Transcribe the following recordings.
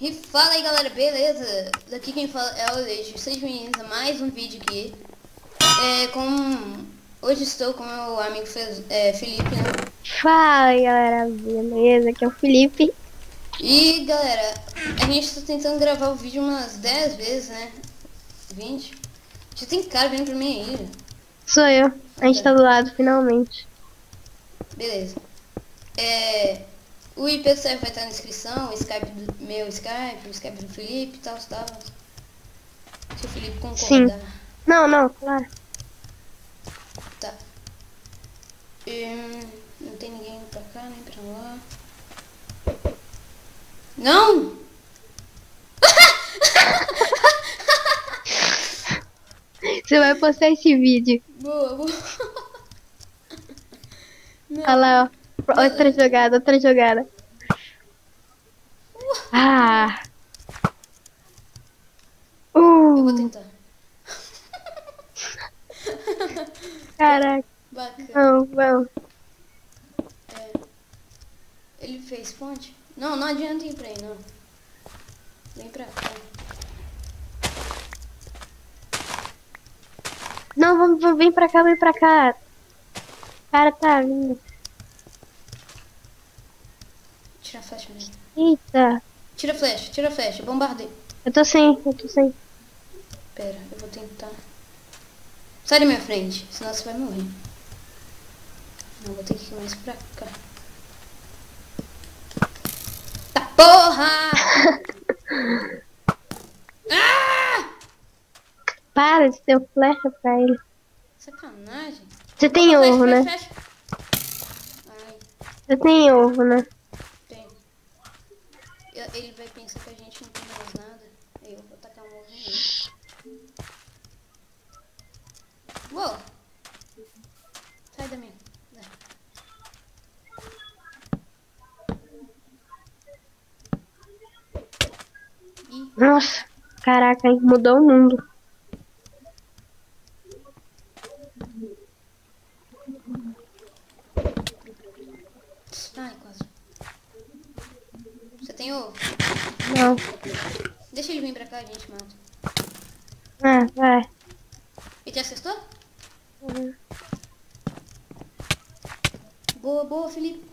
E fala aí galera, beleza? Daqui quem fala é o Leite. Sejam bem-vindos a mais um vídeo aqui. Hoje estou com meu amigo Felipe, né? Fala galera, beleza? Aqui é o Felipe. E galera, a gente está tentando gravar o vídeo umas 10 vezes, né? 20. Já tem cara vindo pra mim aí. Sou eu. A gente tá do lado finalmente. Beleza. O IP do server vai estar na descrição, o Skype do meu Skype, o Skype do Felipe e tal. Se o Felipe Sim. concordar. Não, claro. Tá. Não tem ninguém pra cá, nem pra lá. Não! Você vai postar esse vídeo. Boa. Não. Olha lá, ó. Outra jogada. Ah! Eu vou tentar. Caraca. Bacana. Vamos. Ele fez ponte? Não adianta ir pra aí, não. Vem pra cá. Não, vamos, vem pra cá. O cara tá vindo. Tira a flecha dele. Eita. Tira a flecha, bombardeio. Eu tô sem. Pera, eu vou tentar. Sai da minha frente, senão você vai morrer. Não, vou ter que ir mais pra cá. Tá porra! Para de ter flecha pra ele. Sacanagem. Você tem Opa, ovo, né? flecha. Ai, Você tem ovo, né? tem. Ele vai pensar que a gente não tem mais nada. Aí eu vou tacar um ovo nele. Uou! Sai da minha. Nossa, caraca, hein? Mudou o mundo. Ai, quase. Você tem ovo? Não. Deixa ele vir pra cá, a gente mata. Ah, vai. Ele te acertou? Uhum. Boa, Felipe.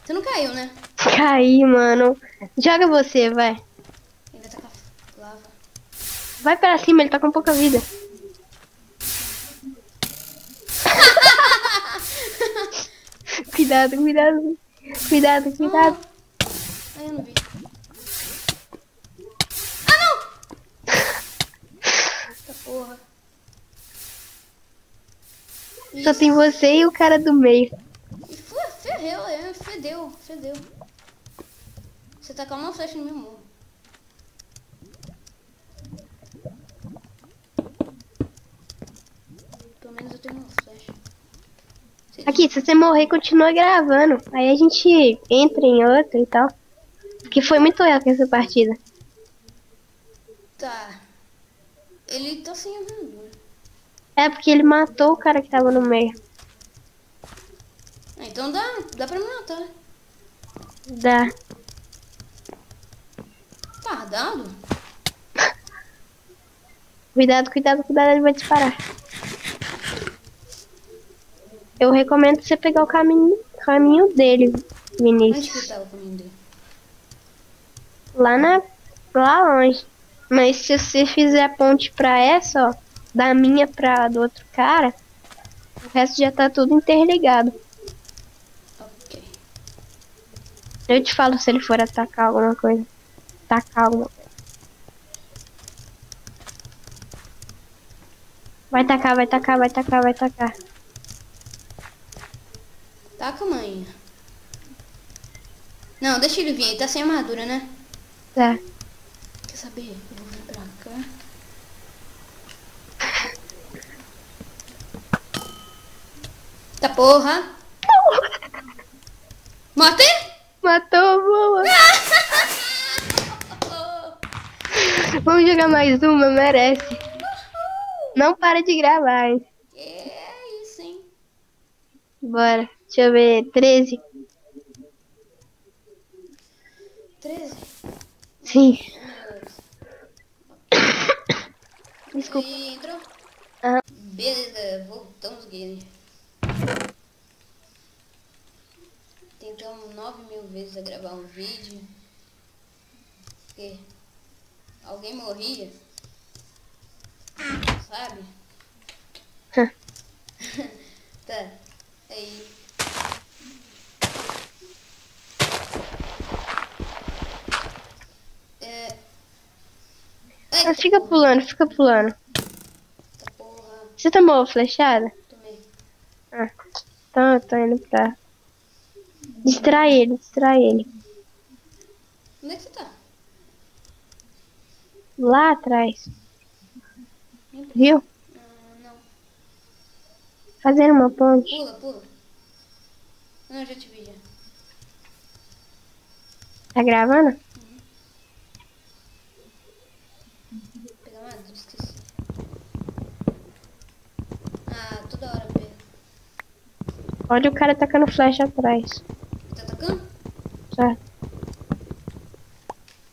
Você não caiu, né? Caí, mano. Joga você, vai. Ele vai tacar lava. Vai pra cima, ele tá com pouca vida. Cuidado. Ai, eu não vi. Ah, não! Eita porra. Só tem você e o cara do meio. Fedeu. Você tacar uma flecha no meu morro. Pelo menos eu tenho uma flecha. Aqui, se você morrer, continua gravando. Aí a gente entra em outra e tal. Porque foi muito épica essa partida. Tá. Ele tá sem armadura. É porque ele matou o cara que tava no meio. Ah, então dá pra me matar. Dá. Tardado? Cuidado, ele vai disparar. Eu recomendo você pegar o caminho dele, Onde que Vinícius. tá o caminho dele? Lá longe. Mas se você fizer a ponte pra essa, ó, da minha pra do outro cara, o resto já tá tudo interligado. Ok. Eu te falo se ele for atacar alguma coisa. Vai tacar. Taca, mãe. Não, deixa ele vir. Ele tá sem armadura, né? Tá. Quer saber? Eu vou vir pra cá. Tá porra. Matei? Matou, boa. Vamos jogar mais uma, merece. Não para de gravar, hein? É isso, hein? Bora. Deixa eu ver. 13. 13. Sim. Melhores. Desculpa. E entrou? Aham. Beleza, voltamos game. Tentamos 9.000 vezes a gravar um vídeo. Porque alguém morria, sabe? Tá, aí. Eita, Fica pulando, fica pulando. tá porra. Você tomou a flechada? Tomei. Ah, então eu tô indo pra... Distrai ele, distrai ele. Onde é que você tá? Lá atrás. Nem- Viu? não. Fazendo uma ponte. Pula, pula. Não, eu já te vi já. Tá gravando? Pegar mais? Esqueci. Ah, toda hora pega. Olha o cara tacando flecha atrás. Tá atacando? Certo?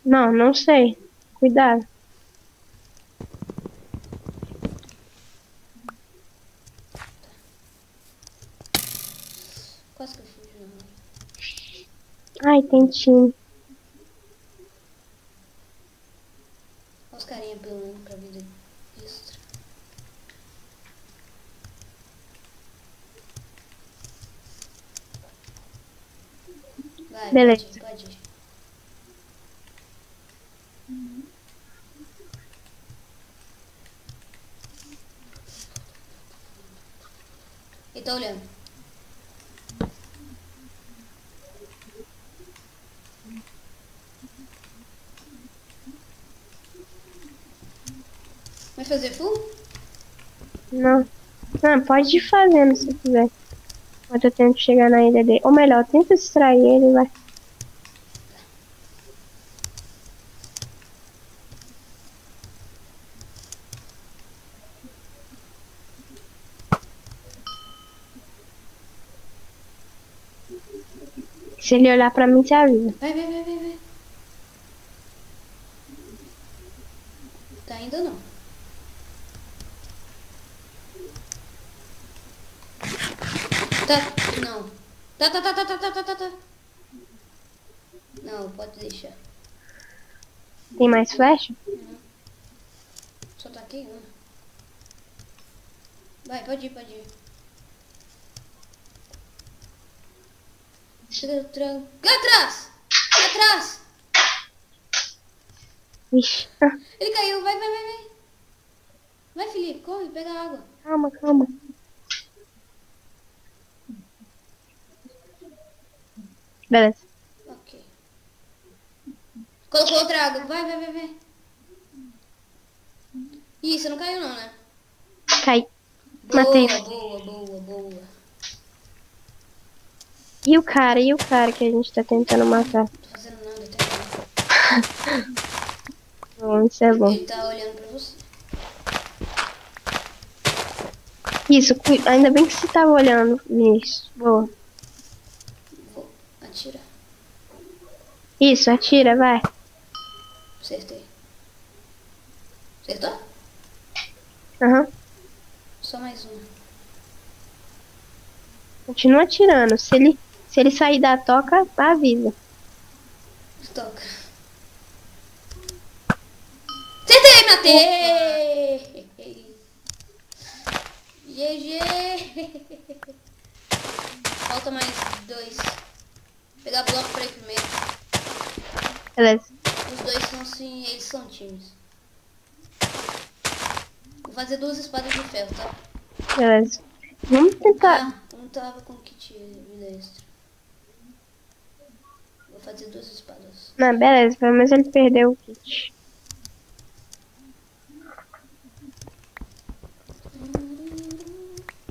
Não, não sei. Cuidado. Quase que eu fugi na hora. Ai, tem time. Olha os carinha apelando pra vida extra. Vai, Beleza. pode ir. Ele tá olhando. Vai fazer full? Não. Não, pode ir fazendo se quiser. Enquanto eu tento chegar na ilha dele. Ou melhor, tenta distrair ele, vai. Se ele olhar pra mim, você avisa. Vai. Tá ainda não. Tá, não. Tá. Não, pode deixar. Tem mais flecha? Só tá aqui uma. Vai, pode ir. Chega tranquilo. Atrás! Atrás! Vixe. Ah, Ele caiu, vai. Vai, Felipe, corre, pega a água. calma. Beleza. Ok. Colocou outra água, vai. Ih, você não caiu não, né? Cai. Matei. Boa. E o cara que a gente tá tentando matar? Tô fazendo nada até agora. Bom, isso é bom. Ele tá olhando pra você. Isso, ainda bem que você tava olhando nisso. Boa. Vou atirar. Isso, atira, vai. Acertei. Acertou? Aham. Só mais uma. Continua atirando. Se ele sair da toca, avisa. Toca. Acertei, matei! GG! Falta mais 2. Pegar bloco pra ir primeiro. Beleza. Os dois são assim, eles são times. Vou fazer 2 espadas de ferro, tá? Beleza. Vamos tentar. Ah, um tava com kit vida extra. Vou fazer 2 espadas. Não, beleza. Pelo menos ele perdeu o kit.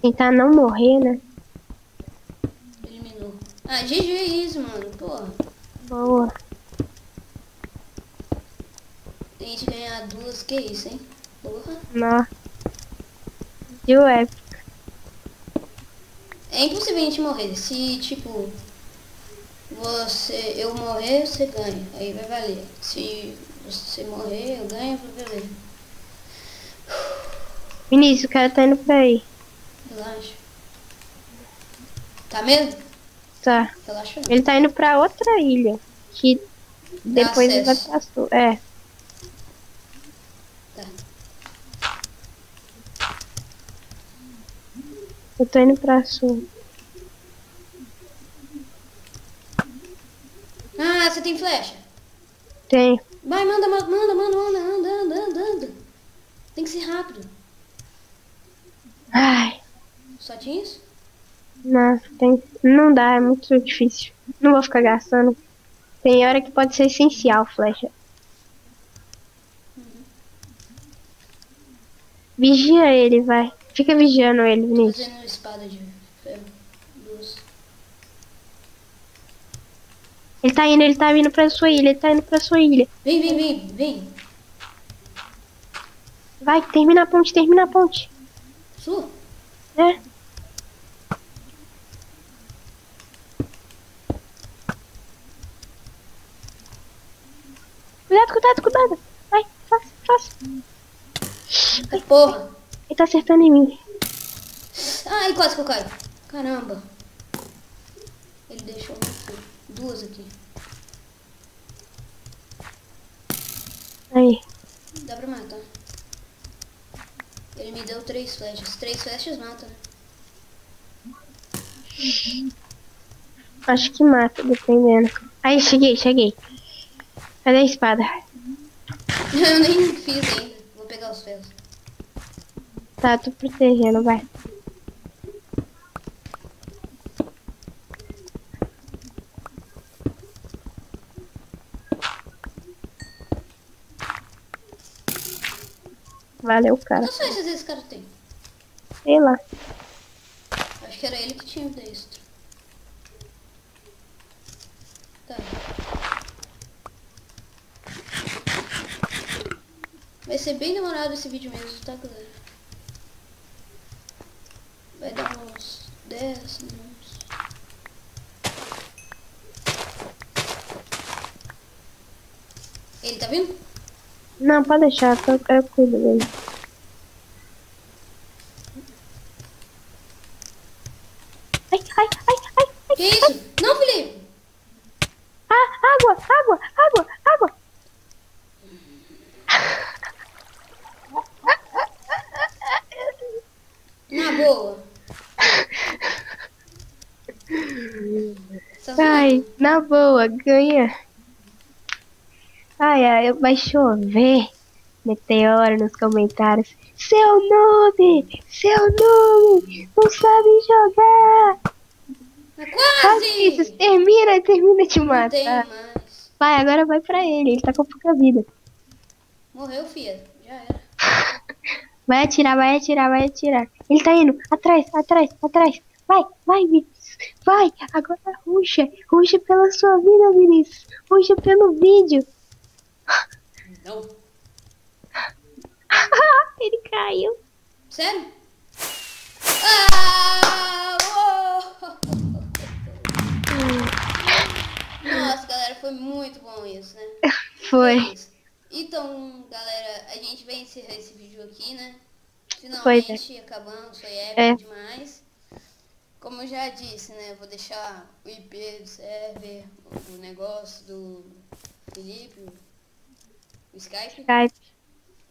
Tentar não morrer, né? Eliminou. Ah, GG é isso, mano. Porra. Boa. Tem gente ganhar 2, que isso, hein? Porra. Nó. E o épico. É impossível a gente morrer. Se, tipo, eu morrer, você ganha. Aí vai valer. Se você morrer, eu ganho, vai valer. Vinícius, o cara tá indo pra aí. Relaxa. Tá mesmo? Tá. Relaxa não. Ele tá indo pra outra ilha. Que Dá depois ele vai acesso. pra sul. É. Tá. Eu tô indo pra sul. Ah, você tem flecha? Tem. Vai, manda, anda. Tem que ser rápido. Ai. Só tinha isso? Não, tem. Não dá, é muito difícil. Não vou ficar gastando. Tem hora que pode ser essencial, flecha. Vigia ele, vai. Fica vigiando ele, Tô Vinícius. fazendo espada de ferro. Duas. Ele tá vindo pra sua ilha, ele tá indo pra sua ilha. Vem. Vai, termina a ponte, termina a ponte. Sua? É. Cuidado. Vai, faça. Ah, porra. Ele tá acertando em mim. Ai, quase que eu caio. Caramba. Ele deixou duas aqui. Aí. Dá pra matar. Ele me deu 3 flechas. 3 flechas matam, né? Acho que mata, dependendo. Aí, cheguei. Cadê a espada? Eu nem fiz ainda. Vou pegar os ferros. Tá, tô protegendo, vai. Valeu, cara. Quantas flechas esse cara tem? Sei lá. Acho que era ele que tinha o destro. Tá. Vai ser bem demorado esse vídeo mesmo, tá, galera? Vai dar uns 10 minutos. Ele tá vindo? Não, pode deixar, eu cuido dele. Ai. Que isso? Não, Felipe! Ah, água. Na boa. Tá Ai, zoando? na boa, ganha. Ai, vai chover. Meteoro nos comentários. Seu noob, não sabe jogar. É Isso, quase! termina de Não tenho matar. mais. Vai, agora vai pra ele tá com pouca vida. Morreu, filha. Já era. Vai atirar. Ele tá indo, atrás. Vai, Vinícius. Vai, agora ruxa pela sua vida, Vinícius. Ruxa pelo vídeo. Não. Ele caiu. Sério? Ah! Nossa, galera, foi muito bom isso, né? Foi. É isso. Então, galera, a gente vai encerrar esse vídeo aqui, né? Pois Finalmente acabamos, foi épico É. demais. Como eu já disse, né? Eu vou deixar o IP do server, o negócio do Felipe, o Skype.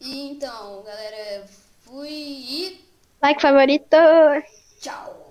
E então, galera, fui e Like favorito. tchau!